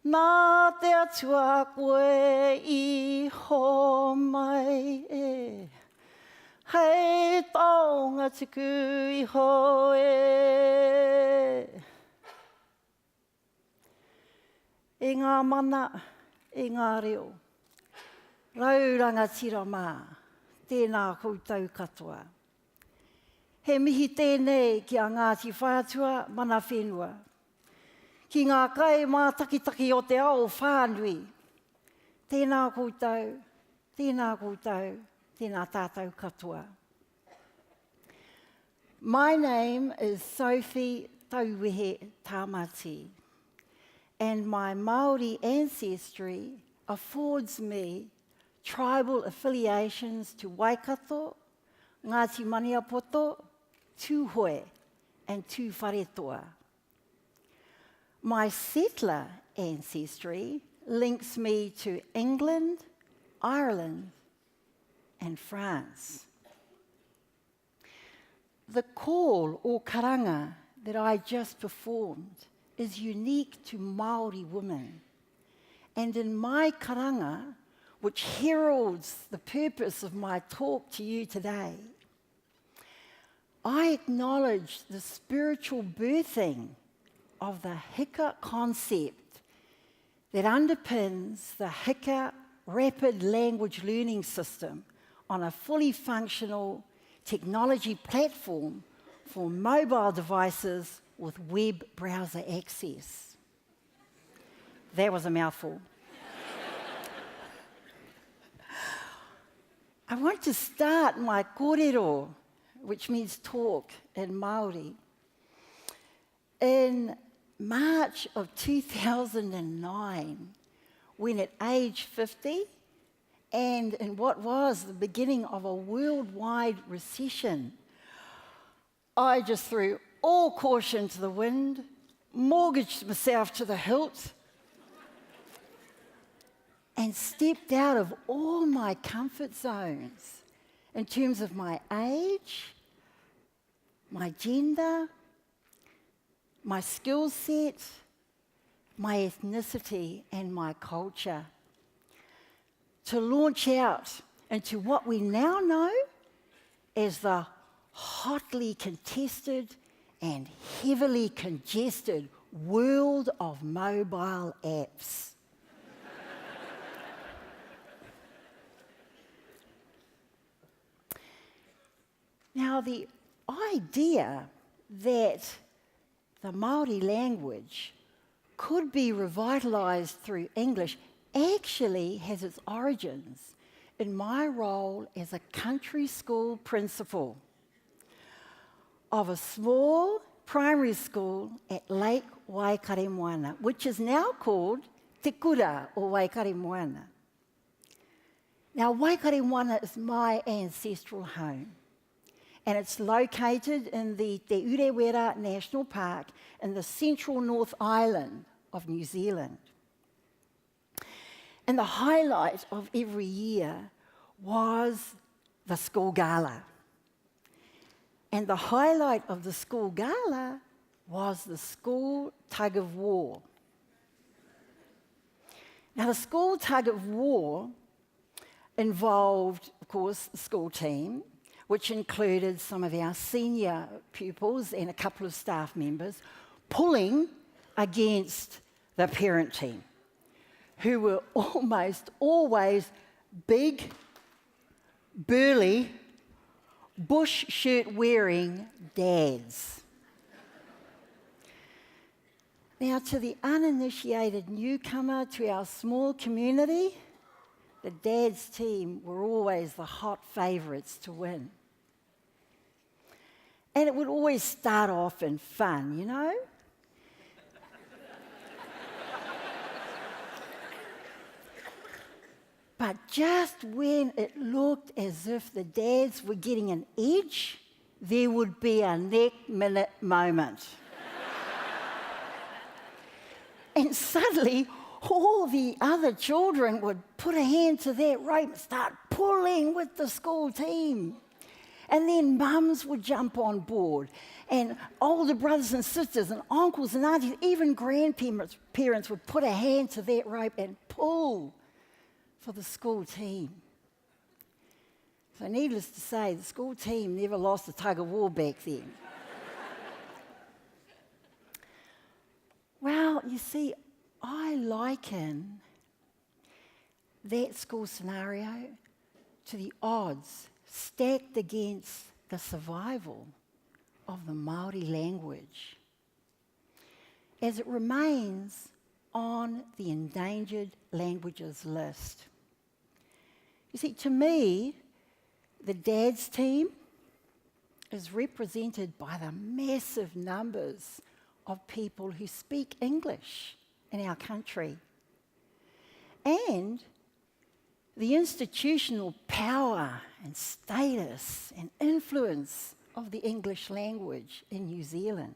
nā te atua koe I ho mai e. Hei taonga tuku I ho e. E ngā mana, e ngā reo. Rauranga tira mā, tēnā koutou katoa. He mihi tēnei ki a Ngāti Whātua mana whenua. Ki ngā kai mā takitaki o te ao whānui. Tēnā koutou, tēnā koutou, tēnā tātou katoa. My name is Sophie Tauwehe Tamati, and my Māori ancestry affords me tribal affiliations to Waikato, Ngāti Maniapoto, Tūhoe, and Tūwharetoa. My settler ancestry links me to England, Ireland, and France. The call or karanga that I just performed is unique to Māori women. And in my karanga, which heralds the purpose of my talk to you today, I acknowledge the spiritual birthing of the Hika concept that underpins the Hika rapid language learning system on a fully functional technology platform for mobile devices with web browser access. That was a mouthful. I want to start my kōrero, which means talk in Māori, in March of 2009, when at age 50, and in what was the beginning of a worldwide recession, I just threw all caution to the wind, mortgaged myself to the hilt, and stepped out of all my comfort zones in terms of my age, my gender, my skill set, my ethnicity, and my culture, to launch out into what we now know as the hotly contested and heavily congested world of mobile apps. Now, the idea that the Māori language could be revitalised through English actually has its origins in my role as a country school principal of a small primary school at Lake Waikaremoana, which is now called Te Kura o Waikaremoana. Now, Waikaremoana is my ancestral home, and it's located in the Te Urewera National Park in the central North Island of New Zealand. And the highlight of every year was the school gala. And the highlight of the school gala was the school tug of war. Now, the school tug of war involved, of course, the school team, which included some of our senior pupils and a couple of staff members, pulling against the parent team, who were almost always big, burly, bush shirt-wearing dads. Now, to the uninitiated newcomer to our small community, the dads team were always the hot favourites to win. And it would always start off in fun, you know? But just when it looked as if the dads were getting an edge, there would be a neck-minute moment. And suddenly, all the other children would put a hand to that rope and start pulling with the school team. And then mums would jump on board, and older brothers and sisters and uncles and aunties, even grandparents would put a hand to that rope and pull for the school team. So needless to say, the school team never lost a tug of war back then. Well, you see, I liken that school scenario to the odds stacked against the survival of the Māori language as it remains on the endangered languages list. You see, to me, the dad's team is represented by the massive numbers of people who speak English in our country, and the institutional power and status and influence of the English language in New Zealand.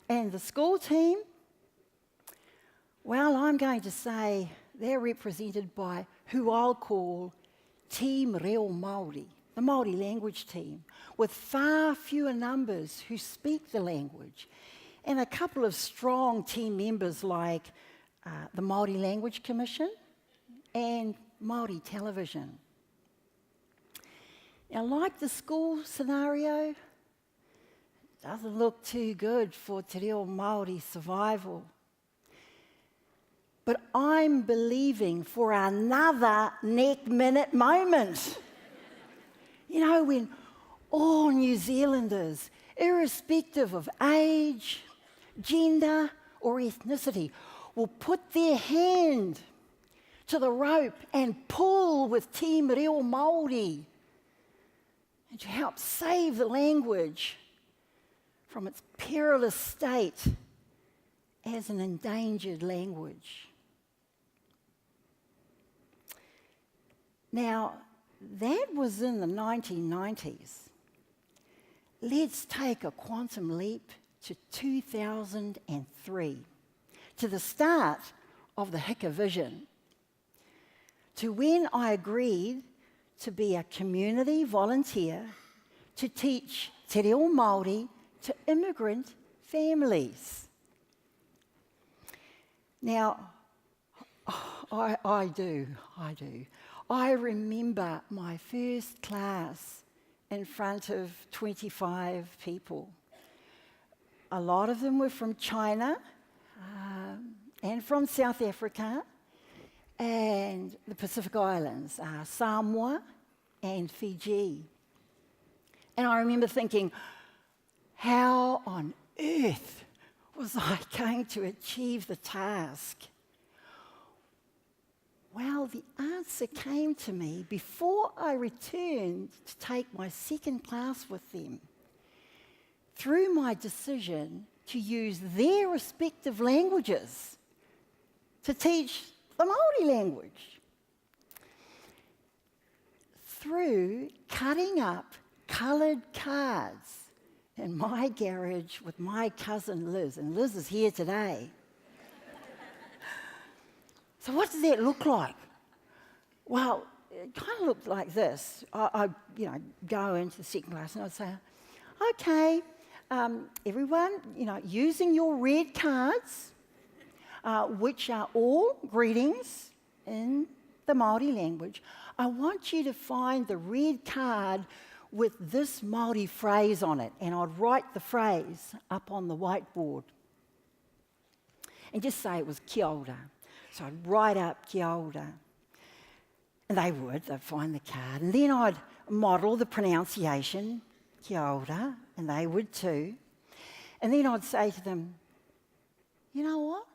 And the school team, well, I'm going to say they're represented by who I'll call Team Reo Māori, the Māori language team, with far fewer numbers who speak the language, and a couple of strong team members like the Māori Language Commission and Māori Television. Now, like the school scenario, it doesn't look too good for te reo Māori survival. But I'm believing for another neck-minute moment. You know, when all New Zealanders, irrespective of age, gender, or ethnicity, will put their hand to the rope and pull with Team Reo Māori and to help save the language from its perilous state as an endangered language. Now, that was in the 1990s. Let's take a quantum leap to 2003, to the start of the Hika vision, to when I agreed to be a community volunteer to teach te reo Māori to immigrant families. Now, I do. I remember my first class in front of 25 people. A lot of them were from China and from South Africa and the Pacific Islands, Samoa and Fiji. And I remember thinking, how on earth was I going to achieve the task? Well, the answer came to me before I returned to take my second class with them, through my decision to use their respective languages to teach the Māori language. Through cutting up coloured cards in my garage with my cousin Liz, and Liz is here today. So what does that look like? Well, it kind of looked like this. I go into the second class and I'd say, okay, everyone, using your red cards, which are all greetings in the Māori language, I want you to find the red card with this Māori phrase on it, and I'd write the phrase up on the whiteboard and just say it was kia ora. So I'd write up kia ora. And they'd find the card. And then I'd model the pronunciation, kia ora, and they would too. And then I'd say to them, you know what?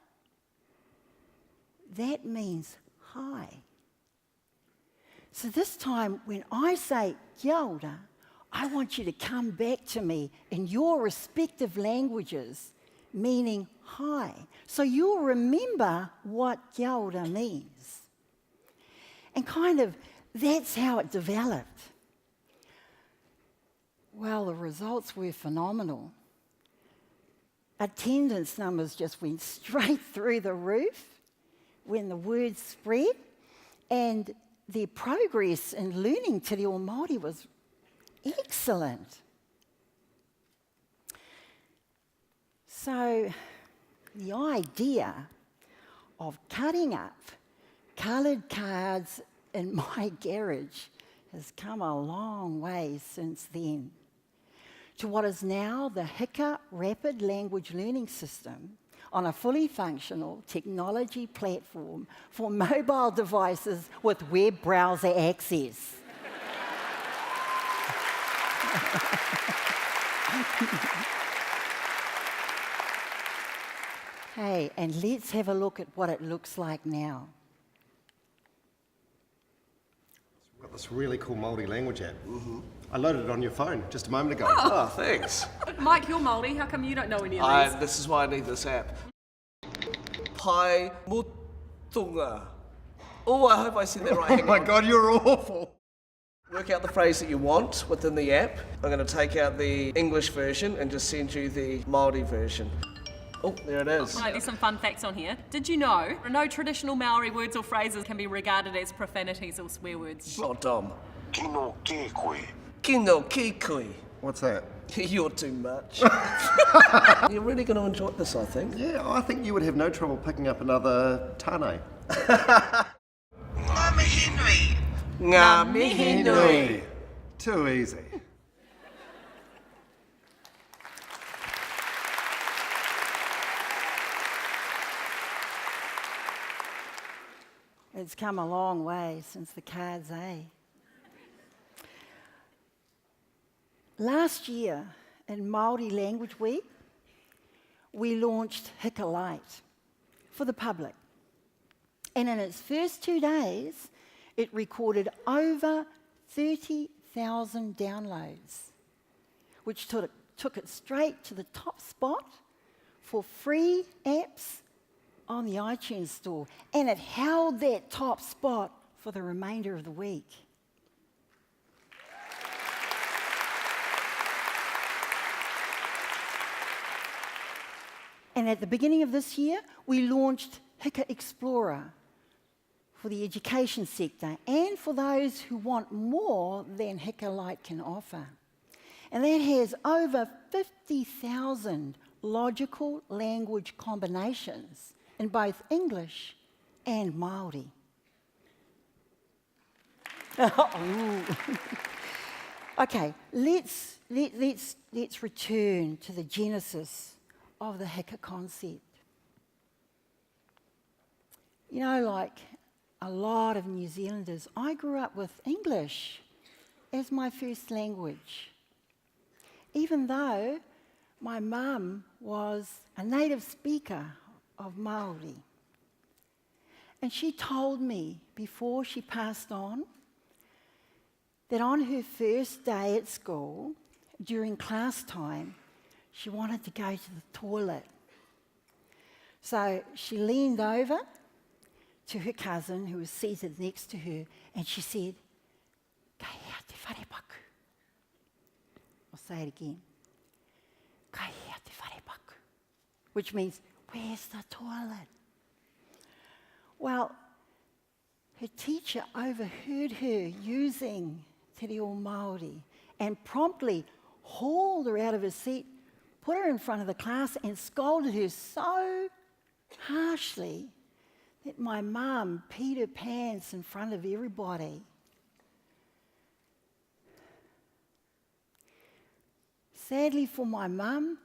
That means hi. So this time when I say kia ora, I want you to come back to me in your respective languages, meaning hi. So you'll remember what kia ora means. And kind of that's how it developed. Well, the results were phenomenal. Attendance numbers just went straight through the roof when the word spread, and their progress in learning Te Reo Māori was excellent. So the idea of cutting up coloured cards in my garage has come a long way since then, to what is now the Hika Rapid Language Learning System on a fully functional technology platform for mobile devices with web browser access. Okay, and let's have a look at what it looks like now. We've got this really cool Māori language app. I loaded it on your phone just a moment ago. Oh, thanks. Mike, you're Māori. How come you don't know any of these? This is why I need this app. Pai mutunga. Oh, I hope I said that right. Oh Hang my on. God, you're awful. Work out the phrase that you want within the app. I'm going to take out the English version and just send you the Māori version. Oh, there it is. Right, there's some fun facts on here. Did you know no traditional Maori words or phrases can be regarded as profanities or swear words? Oh, Dom. Kino kikui. Kino kikui. What's that? You're too much. You're really going to enjoy this, I think. Yeah, I think you would have no trouble picking up another tane. Ngā mihi nui. Ngā mihi nui. Too easy. It's come a long way since the cards, eh? Last year, in Māori Language Week, we launched Hika LITE for the public. And in its first 2 days, it recorded over 30,000 downloads, which took it straight to the top spot for free apps on the iTunes store. And it held that top spot for the remainder of the week. And at the beginning of this year, we launched Hika Explorer for the education sector and for those who want more than Hika LITE can offer. And that has over 50,000 logical language combinations in both English and Māori. Okay, let's return to the genesis of the Hika concept. You know, like a lot of New Zealanders, I grew up with English as my first language, even though my mum was a native speaker of Māori. And she told me before she passed on that on her first day at school, during class time, she wanted to go to the toilet. So she leaned over to her cousin who was seated next to her and she said, "Kai hea te wharepaku." I'll say it again. "Kai hea te wharepaku," which means, "Where's the toilet?" Well, her teacher overheard her using Te Reo Māori and promptly hauled her out of her seat, put her in front of the class and scolded her so harshly that my mum peed her pants in front of everybody. Sadly for my mum,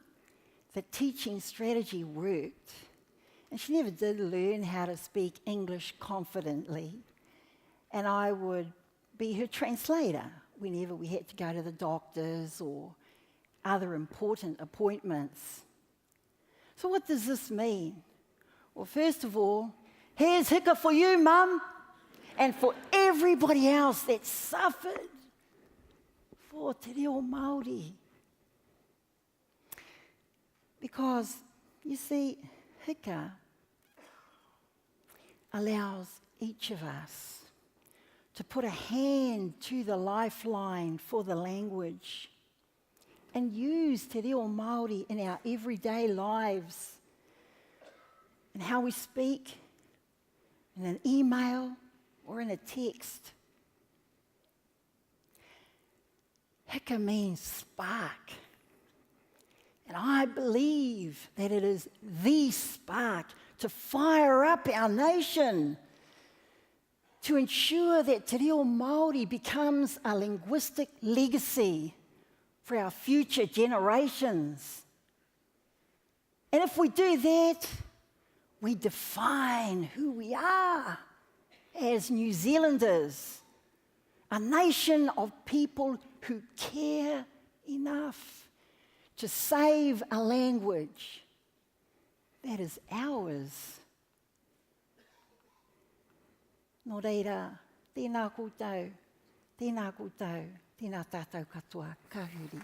the teaching strategy worked, and she never did learn how to speak English confidently, and I would be her translator whenever we had to go to the doctors or other important appointments. So what does this mean? Well, first of all, here's Hika for you, Mum, and for everybody else that suffered for Te Reo Māori. Because, you see, Hika allows each of us to put a hand to the lifeline for the language and use Te Reo Māori in our everyday lives, and how we speak in an email or in a text. Hika means spark. And I believe that it is the spark to fire up our nation, to ensure that Te Reo Māori becomes a linguistic legacy for our future generations. And if we do that, we define who we are as New Zealanders, a nation of people who care enough to save a language that is ours. Nō reira, tēnā koutou, tēnā tātou katoa, ka huri.